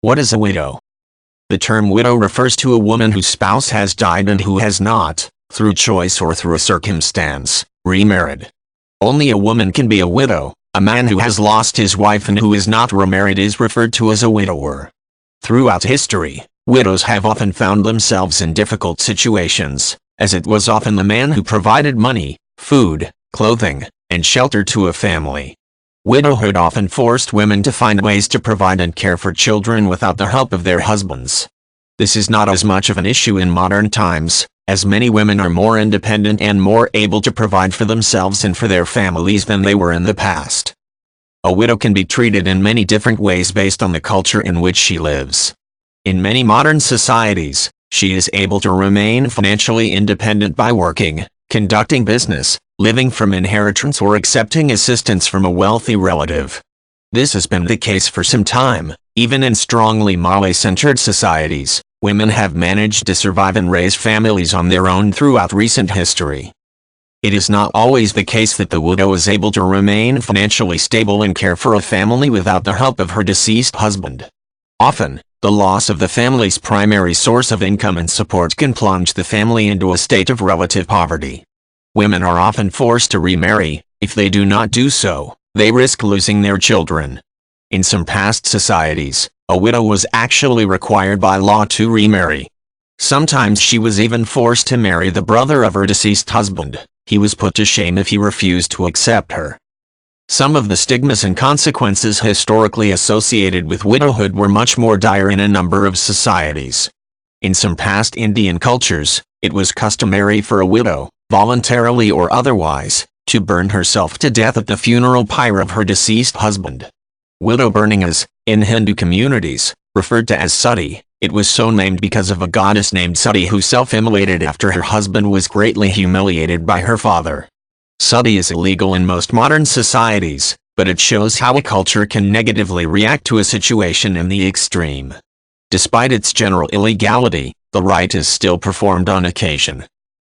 What is a widow? The term widow refers to a woman whose spouse has died and who has not, through choice or through a circumstance, remarried. Only a woman can be a widow. A man who has lost his wife and who is not remarried is referred to as a widower. Throughout history, widows have often found themselves in difficult situations, as it was often the man who provided money, food, clothing, and shelter to a family. Widowhood often forced women to find ways to provide and care for children without the help of their husbands. This is not as much of an issue in modern times, as many women are more independent and more able to provide for themselves and for their families than they were in the past. A widow can be treated in many different ways based on the culture in which she lives. In many modern societies, she is able to remain financially independent by working, conducting business, living from inheritance or accepting assistance from a wealthy relative. This has been the case for some time. Even in strongly male-centered societies, women have managed to survive and raise families on their own throughout recent history. It is not always the case that the widow is able to remain financially stable and care for a family without the help of her deceased husband. Often, the loss of the family's primary source of income and support can plunge the family into a state of relative poverty. Women are often forced to remarry. If they do not do so, they risk losing their children. In some past societies, a widow was actually required by law to remarry. Sometimes she was even forced to marry the brother of her deceased husband. He was put to shame if he refused to accept her. Some of the stigmas and consequences historically associated with widowhood were much more dire in a number of societies. In some past Indian cultures, it was customary for a widow, voluntarily or otherwise, to burn herself to death at the funeral pyre of her deceased husband. Widow burning is, in Hindu communities, referred to as sati. It was so named because of a goddess named Sati who self-immolated after her husband was greatly humiliated by her father. Sati is illegal in most modern societies, but it shows how a culture can negatively react to a situation in the extreme. Despite its general illegality, the rite is still performed on occasion.